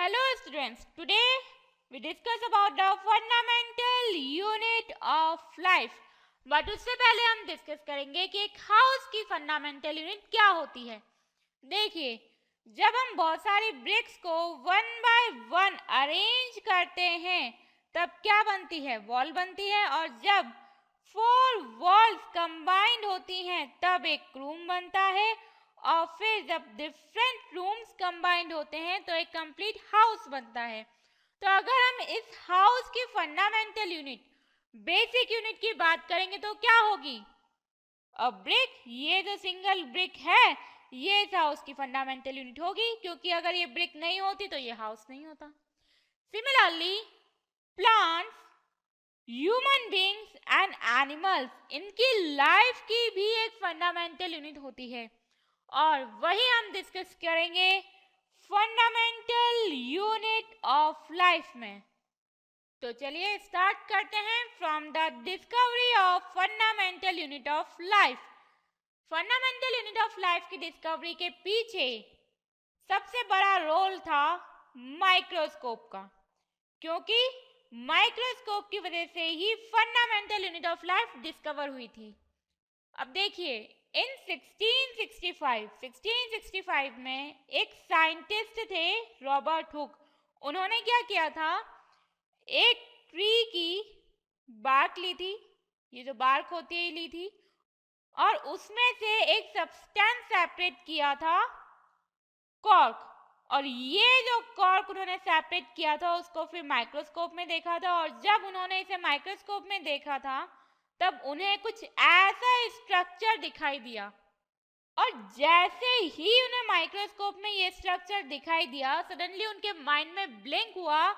Hello students, today we discuss about the fundamental unit of life. But उससे पहले हम discuss करेंगे कि एक हाउस की फंडामेंटल यूनिट क्या होती है। देखिए, जब हम बहुत सारी ब्रिक्स को वन बाय वन अरेंज करते हैं तब क्या बनती है, वॉल बनती है। और जब 4 वॉल्स कंबाइंड होती हैं तब एक रूम बनता है। और फिर जब डिफरेंट रूम्स कंबाइंड होते हैं तो एक कंप्लीट हाउस बनता है। तो अगर हम इस हाउस की फंडामेंटल यूनिट, बेसिक यूनिट की बात करेंगे तो क्या होगी, अ ब्रिक। ये जो सिंगल ब्रिक है ये इस हाउस की फंडामेंटल यूनिट होगी, क्योंकि अगर ये ब्रिक नहीं होती तो ये हाउस नहीं होता। Similarly plants, human beings and animals, इनकी लाइफ की भी एक फंडामेंटल यूनिट होती है और वही हम डिस्कस करेंगे फंडामेंटल यूनिट ऑफ लाइफ में। तो चलिए स्टार्ट करते हैं from the discovery of fundamental unit of life. Fundamental unit of life की डिस्कवरी के पीछे सबसे बड़ा रोल था माइक्रोस्कोप का, क्योंकि माइक्रोस्कोप की वजह से ही fundamental unit of life discover हुई थी। अब देखिए, इन 1665 में एक साइंटिस्ट थे रॉबर्ट हुक। उन्होंने क्या किया था, एक ट्री की बार्क ली थी, ये जो बार्क होती है ली थी, और उसमें से एक सब्सटेंस सेपरेट किया था, कॉर्क। और ये जो कॉर्क उन्होंने सेपरेट किया था उसको फिर माइक्रोस्कोप में देखा था। और जब उन्होंने इसे माइक्रोस्कोप में देखा था तब उन्हें कुछ ऐसा स्ट्रक्चर दिखाई दिया। और जैसे ही उन्हें माइक्रोस्कोप में ये स्ट्रक्चर दिखाई दिया, सडनली उनके माइंड में ब्लिंक हुआ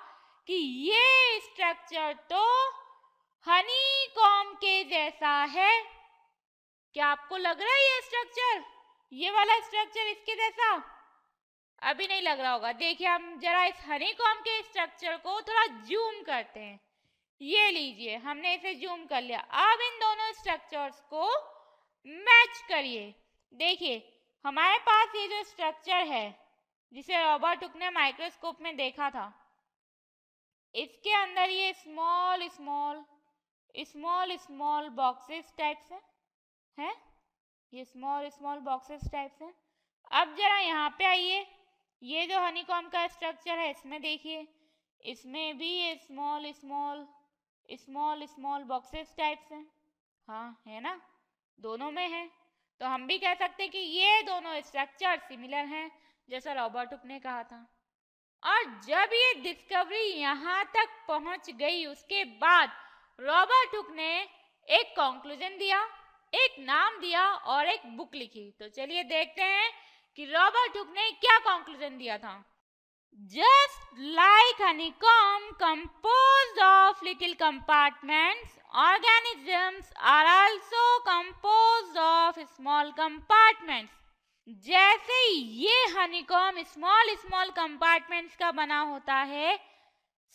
कि ये स्ट्रक्चर तो हनीकॉम्ब के जैसा है। क्या आपको लग रहा है ये स्ट्रक्चर, ये वाला स्ट्रक्चर इसके जैसा? अभी नहीं लग रहा होगा। देखिए, हम जरा इस हनीकॉम्ब के स्ट्रक्चर को थोड़ा जूम करते हैं। ये लीजिए, हमने इसे जूम कर लिया। अब इन दोनों स्ट्रक्चर्स को मैच करिए। देखिए, हमारे पास ये जो स्ट्रक्चर है जिसे रॉबर्ट हुक ने माइक्रोस्कोप में देखा था, इसके अंदर ये स्मॉल स्मॉल बॉक्सेस टाइप्स हैं, ये स्मॉल बॉक्सेस टाइप्स हैं। अब जरा यहाँ पे आइए, ये जो हनीकॉम्ब का स्ट्रक्चर है इसमें देखिए, इसमें भी ये स्मॉल बॉक्सेस टाइप्स हैं। हाँ, है ना, दोनों में है। तो हम भी कह सकते हैं कि ये दोनों स्ट्रक्चर सिमिलर हैं, जैसा रॉबर्ट हुक ने कहा था। और जब ये डिस्कवरी यहाँ तक पहुँच गई, उसके बाद रॉबर्ट हुक ने एक कंक्लूजन दिया, एक नाम दिया और एक बुक लिखी। तो चलिए देखते हैं कि रॉबर्ट हुक ने क्या कंक्लूजन दिया था। Just like honeycomb composed of little compartments, organisms are also composed of small compartments. जैसे ये हनीकॉम्ब स्मॉल कंपार्टमेंट्स का बना होता है,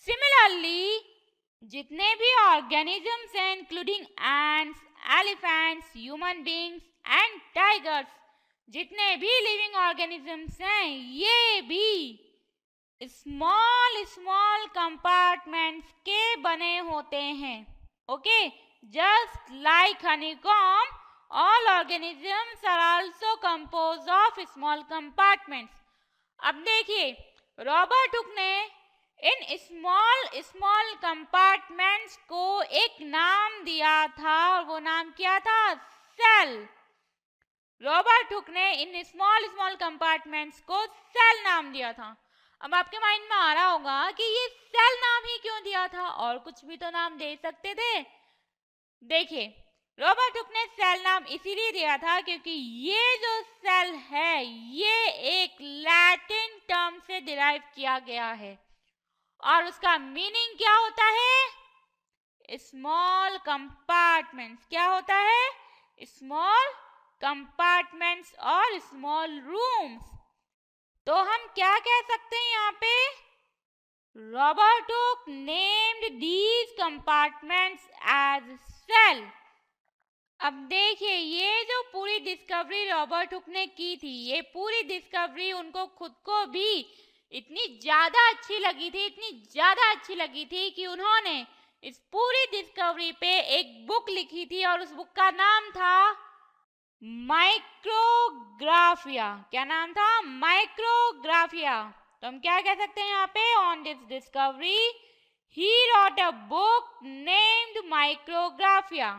सिमिलरली जितने भी ऑर्गेनिजम्स हैं, including ants, elephants, human beings and tigers, जितने भी लिविंग ऑर्गेनिजम्स हैं, ये भी स्मॉल कंपार्टमेंट्स के बने होते हैं। Okay, just like honeycomb, all organisms are also composed of small compartments. अब देखिए, रॉबर्ट हुक ने इन स्मॉल कंपार्टमेंट्स को एक नाम दिया था, और वो नाम क्या था, सेल। रॉबर्ट हुक ने इन स्मॉल कंपार्टमेंट्स को सेल नाम दिया था। अब आपके माइंड में आ रहा होगा कि ये सेल नाम ही क्यों दिया था, और कुछ भी तो नाम दे सकते थे। देखिए, रॉबर्ट हुक ने सेल नाम इसीलिए दिया था क्योंकि ये जो सेल है ये एक लैटिन टर्म से डिराइव किया गया है, और उसका मीनिंग क्या होता है, स्मॉल कंपार्टमेंट्स। क्या होता है, स्मॉल कंपार्टमेंट्स और स्मॉल रूम्स। तो हम क्या कह सकते हैं यहाँ पे, Robert Hooke named these compartments as cell. अब देखिए, ये जो पूरी डिस्कवरी रॉबर्ट हुक ने की थी, ये पूरी डिस्कवरी उनको खुद को भी इतनी ज्यादा अच्छी लगी थी, इतनी ज्यादा अच्छी लगी थी कि उन्होंने इस पूरी डिस्कवरी पे एक बुक लिखी थी और उस बुक का नाम था माइक्रोग्राफिया। क्या नाम था? माइक्रोग्राफिया। तो हम क्या कह सकते हैं यहाँ पे? On this discovery he wrote a book named Micrographia.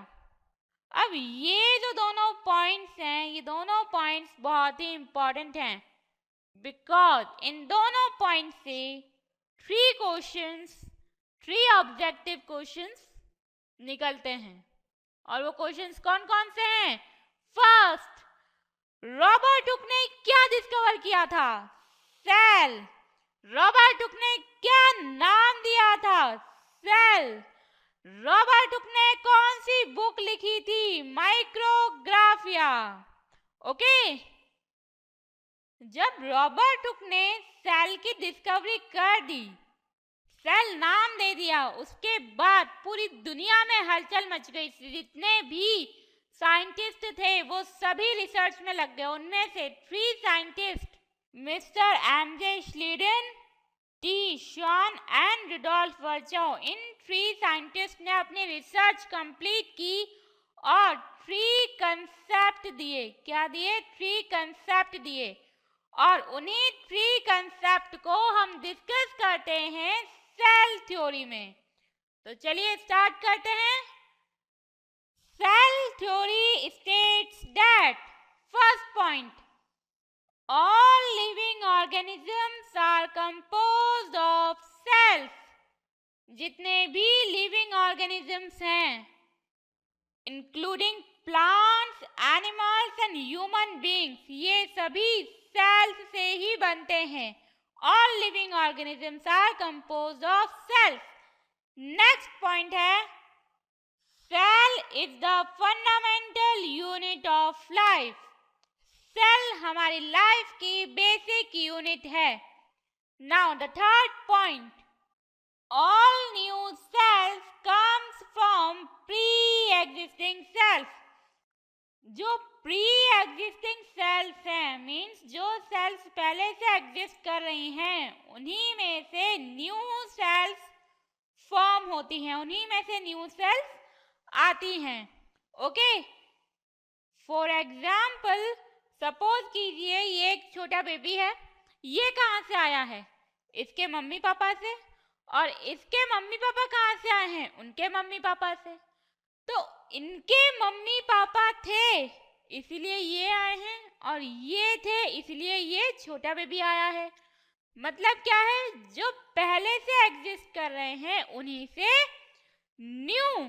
अब ये जो दोनों पॉइंट्स हैं, ये दोनों पॉइंट्स बहुत ही इंपॉर्टेंट हैं, बिकॉज इन दोनों पॉइंट से 3 क्वेश्चंस, 3 ऑब्जेक्टिव क्वेश्चंस निकलते हैं। और वो क्वेश्चंस कौन कौन से हैं? फर्स्ट, रॉबर्ट हुक ने क्या डिस्कवर किया था? सेल। रॉबर्ट हुक ने क्या नाम दिया था? सेल। रॉबर्ट हुक ने कौन सी बुक लिखी थी? माइक्रोग्राफिया। ओके। जब रॉबर्ट हुक ने सेल की डिस्कवरी कर दी, सेल नाम दे दिया, उसके बाद पूरी दुनिया में हलचल मच गई। जितने भी साइंटिस्ट थे वो सभी रिसर्च में लग गए। उनमें से 3 scientist, mister M J Schleiden, T Schwann and Rudolf Virchow, इन 3 साइंटिस्ट ने अपनी रिसर्च कंप्लीट की और 3 कंसेप्ट दिए। क्या दिए? 3 कंसेप्ट दिए। और उन्हीं 3 कंसेप्ट को हम डिस्कस करते हैं सेल थ्योरी में। तो चलिए स्टार्ट करते हैं। Cell theory states that, first point, all living organisms are composed of cells। जितने भी लिविंग ऑर्गेनिजम्स हैं, including plants, animals and human beings, ये सभी सेल्स से ही बनते हैं। All living organisms are composed of cells। Next point है, cell is the fundamental unit of life. Cell हमारी लाइफ की बेसिक यूनिट है। Now the third point, all new cells comes from pre existing cells. जो pre existing cells हैं, means जो cells पहले से exist कर रही हैं, उन्हीं में से न्यू सेल्स फॉर्म होती हैं, उन्हीं में से न्यू सेल्स आती हैं। ओके। फॉर एग्जाम्पल, सपोज कीजिए ये एक छोटा बेबी है। ये कहाँ से आया है? इसके मम्मी पापा से। और इसके मम्मी पापा कहाँ से आए हैं? उनके मम्मी पापा से। तो इनके मम्मी पापा थे इसलिए ये आए हैं, और ये थे इसलिए ये छोटा बेबी आया है। मतलब क्या है? जो पहले से एग्जिस्ट कर रहे हैं उन्हीं से न्यू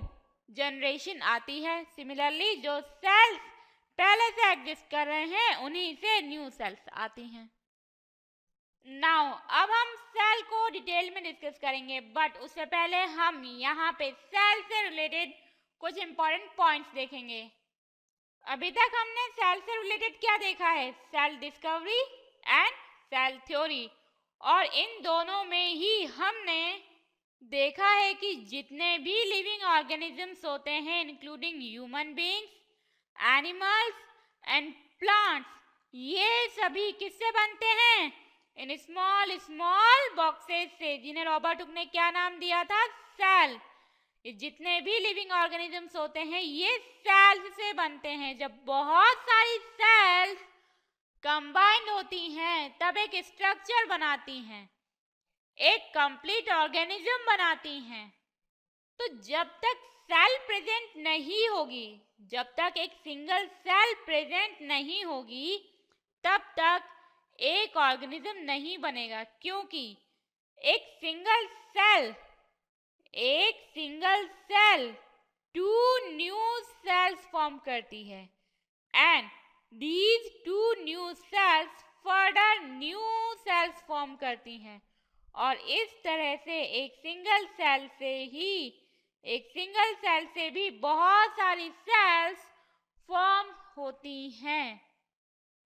जनरेशन आती है। सिमिलरली जो सेल्स पहले से एग्जिस्ट कर रहे हैं उन्हीं से न्यू सेल्स आती हैं। नाउ अब हम सेल को डिटेल में डिस्कस करेंगे, बट उससे पहले हम यहाँ पे सेल से रिलेटेड कुछ इंपॉर्टेंट पॉइंट्स देखेंगे। अभी तक हमने सेल से रिलेटेड क्या देखा है? Cell discovery and cell theory. और इन दोनों में ही हमने देखा है कि जितने भी लिविंग ऑर्गेनिजम्स होते हैं, including human beings, animals and plants, ये सभी किससे बनते हैं? इन स्मॉल स्मॉल बॉक्सेस से, जिन्हें रॉबर्ट हुक ने क्या नाम दिया था? सेल। जितने भी लिविंग ऑर्गेनिजम्स होते हैं ये सेल्स से बनते हैं। जब बहुत सारी सेल्स कंबाइंड होती हैं तब एक स्ट्रक्चर बनाती हैं, एक कंप्लीट ऑर्गेनिज्म बनाती हैं। तो जब तक सेल प्रेजेंट नहीं होगी, जब तक एक सिंगल सेल प्रेजेंट नहीं होगी, तब तक एक ऑर्गेनिज्म नहीं बनेगा। क्योंकि एक single cell 2 new cells form करती है, and these 2 new cells further new cells form करती हैं। और इस तरह से एक सिंगल सेल से भी बहुत सारी सेल्स फॉर्म होती हैं।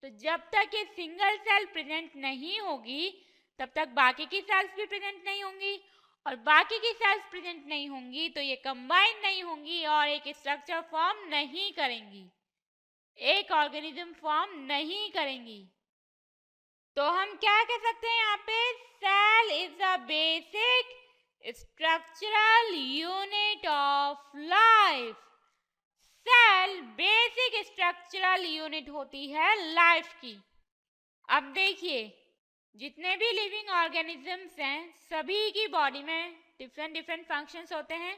तो जब तक ये सिंगल सेल प्रेजेंट नहीं होगी तब तक बाकी की सेल्स भी प्रेजेंट नहीं होंगी, और बाकी की सेल्स प्रेजेंट नहीं होंगी तो ये कंबाइन नहीं होंगी और एक स्ट्रक्चर फॉर्म नहीं करेंगी, एक ऑर्गेनिज्म फॉर्म नहीं करेंगी। तो हम क्या कह सकते हैं यहाँ पे, cell is a basic structural unit of life. Cell basic structural unit होती है लाइफ की। अब देखिए, जितने भी लिविंग ऑर्गेनिजम्स हैं सभी की बॉडी में डिफरेंट डिफरेंट फंक्शंस होते हैं।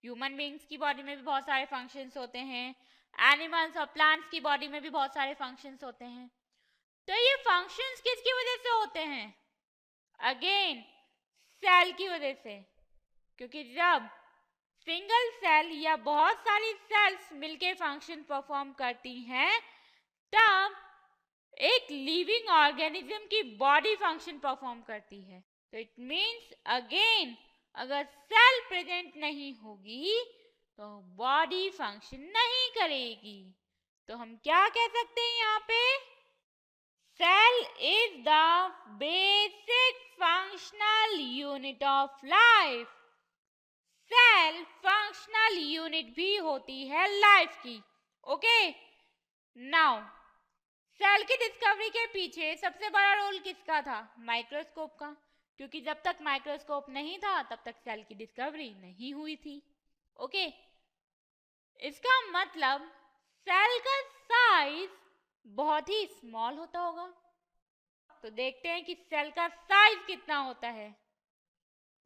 ह्यूमन बींग्स की बॉडी में भी बहुत सारे फंक्शंस होते हैं, एनिमल्स और प्लांट्स की बॉडी में भी बहुत सारे फंक्शंस होते हैं। तो ये फंक्शंस किसकी वजह से होते हैं? अगेन सेल की वजह से, क्योंकि जब सिंगल सेल या बहुत सारी सेल्स मिलके फंक्शन परफॉर्म करती हैं तब एक लिविंग ऑर्गेनिज्म की बॉडी फंक्शन परफॉर्म करती है। तो इट मीन्स अगेन अगर सेल प्रेजेंट नहीं होगी तो बॉडी फंक्शन नहीं करेगी। तो हम क्या कह सकते हैं यहाँ पे, cell is the basic functional unit of life. Cell functional unit भी होती है लाइफ की। ओके, नाउ सेल की डिस्कवरी के पीछे सबसे बड़ा रोल किसका था? माइक्रोस्कोप का, क्योंकि जब तक माइक्रोस्कोप नहीं था तब तक सेल की डिस्कवरी नहीं हुई थी। ओके, इसका मतलब सेल का साइज बहुत ही स्मॉल होता होगा। तो देखते हैं कि सेल का साइज कितना होता है।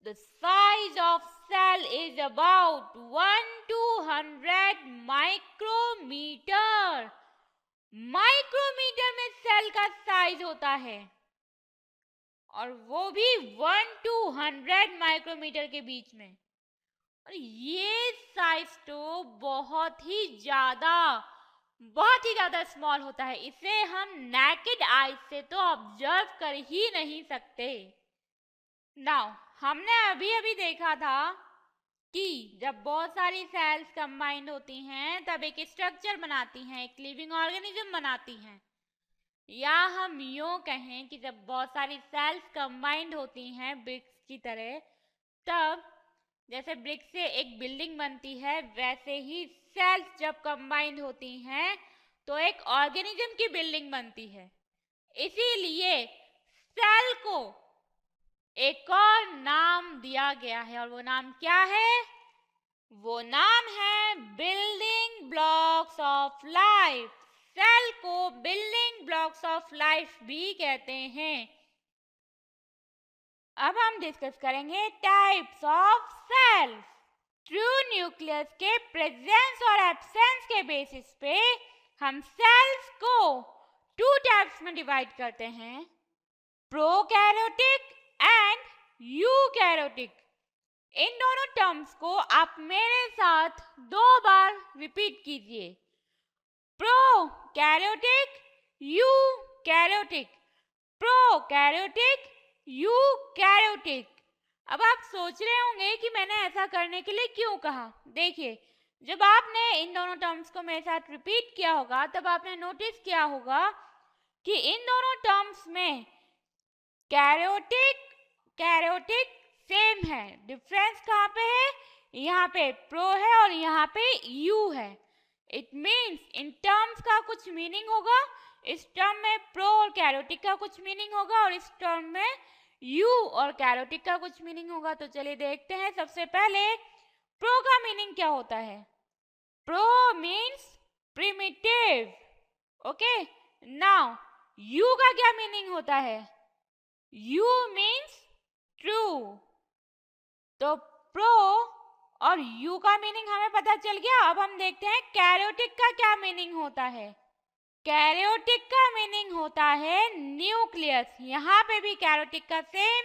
The size of cell is about 1 to 100 micrometer. Micrometer में सेल का साइज होता है और वो भी 1 to 100 माइक्रोमीटर के बीच में। और ये साइज तो बहुत ही ज्यादा स्मॉल होता है। इसे हम नेकेड आई से तो ऑब्जर्व कर ही नहीं सकते। नाउ हमने अभी देखा था कि जब बहुत सारी सेल्स कंबाइंड होती हैं तब एक स्ट्रक्चर बनाती हैं, एक लिविंग ऑर्गेनिज्म बनाती हैं। या हम यूं कहें कि जब बहुत सारी सेल्स कंबाइंड होती हैं ब्रिक्स की तरह, तब जैसे ब्रिक्स से एक बिल्डिंग बनती है वैसे ही सेल्स जब कंबाइंड होती हैं तो एक ऑर्गेनिज्म की बिल्डिंग बनती है। इसीलिए सेल को एक और नाम दिया गया है और वो नाम क्या है? वो नाम है building blocks of life. Cell को बिल्डिंग ब्लॉक्स ऑफ लाइफ भी कहते हैं। अब हम डिस्कस करेंगे types of cells. True nucleus के प्रेजेंस और एब्सेंस के बेसिस पे हम सेल्स को 2 टाइप्स में डिवाइड करते हैं, प्रोकैरियोटिक एंड यूकैरियोटिक। इन दोनों टर्म्स को आप मेरे साथ 2 बार रिपीट कीजिए, प्रोकैरियोटिक, यूकैरियोटिक, प्रोकैरियोटिक, यूकैरियोटिक। अब आप सोच रहे होंगे कि मैंने ऐसा करने के लिए क्यों कहा। देखिए, जब आपने इन दोनों टर्म्स को मेरे साथ रिपीट किया होगा तब आपने नोटिस किया होगा कि इन दोनों टर्म्स में कैरियोटिक सेम है। डिफरेंस कहाँ पे है? यहाँ पे प्रो है और यहाँ पे यू है। इट मीन्स इन टर्म्स का कुछ मीनिंग होगा, इस टर्म में प्रो और कैरियोटिक का कुछ मीनिंग होगा और इस टर्म में यू और कैरियोटिक का कुछ मीनिंग होगा। तो चलिए देखते हैं। सबसे पहले प्रो का मीनिंग क्या होता है? Pro means primitive. Okay, now you का क्या मीनिंग होता है? You means true. तो प्रो और यू का मीनिंग हमें पता चल गया। अब हम देखते हैं कैरियोटिक का क्या मीनिंग होता है। कैरियोटिक का मीनिंग होता है न्यूक्लियस। यहाँ पे भी कैरियोटिक का सेम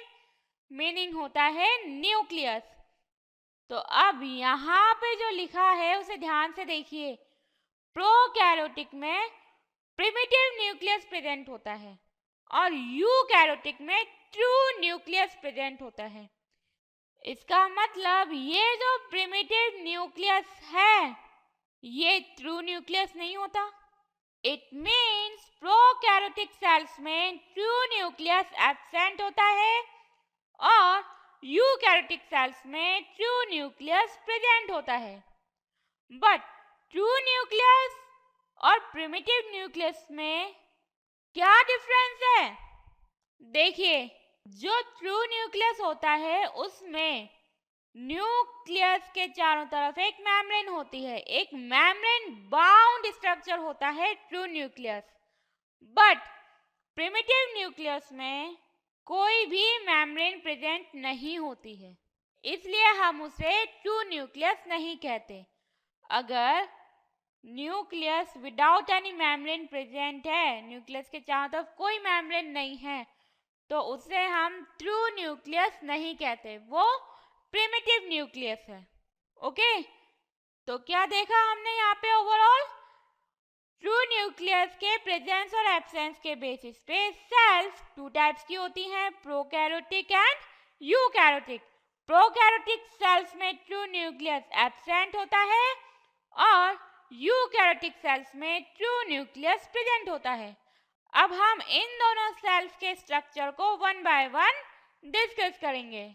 मीनिंग होता है न्यूक्लियस। तो अब यहाँ पे जो लिखा है उसे ध्यान से देखिए। प्रोकैरियोटिक में प्रिमिटिव न्यूक्लियस प्रेजेंट होता है और यूकैरियोटिक में ट्रू न्यूक्लियस प्रेजेंट होता है। इसका मतलब ये जो प्रिमिटिव न्यूक्लियस है ये ट्रू न्यूक्लियस नहीं होता। इट मीन्स प्रोकैरियोटिक सेल्स में ट्रू न्यूक्लियस एब्सेंट होता है और यूकैरियोटिक सेल्स में ट्रू न्यूक्लियस प्रेजेंट होता है। बट ट्रू न्यूक्लियस और प्रिमिटिव न्यूक्लियस में क्या डिफरेंस है? देखिए, जो ट्रू न्यूक्लियस होता है उसमें न्यूक्लियस के चारों तरफ एक मेम्ब्रेन होती है, एक मेम्ब्रेन बाउंड स्ट्रक्चर होता है true nucleus. But primitive nucleus में कोई भी मेम्ब्रेन प्रेजेंट नहीं होती है, इसलिए हम उसे ट्रू न्यूक्लियस नहीं कहते। अगर nucleus without any membrane present है, न्यूक्लियस के चारों तरफ कोई मेम्ब्रेन नहीं है, तो उसे हम ट्रू न्यूक्लियस नहीं कहते, वो प्रिमिटिव न्यूक्लियस है। ओके, तो क्या देखा हमने यहाँ पे ओवरऑल? ट्रू न्यूक्लियस के प्रेजेंस और एब्सेंस के बेसिस पे सेल्स टू टाइप्स की होती हैं, prokaryotic and eukaryotic. Prokaryotic cells में ट्रू न्यूक्लियस एब्सेंट होता है और यूकैरियोटिक सेल्स में ट्रू न्यूक्लियस प्रेजेंट होता है। अब हम इन दोनों सेल्स के स्ट्रक्चर को वन बाय वन डिस्कस करेंगे।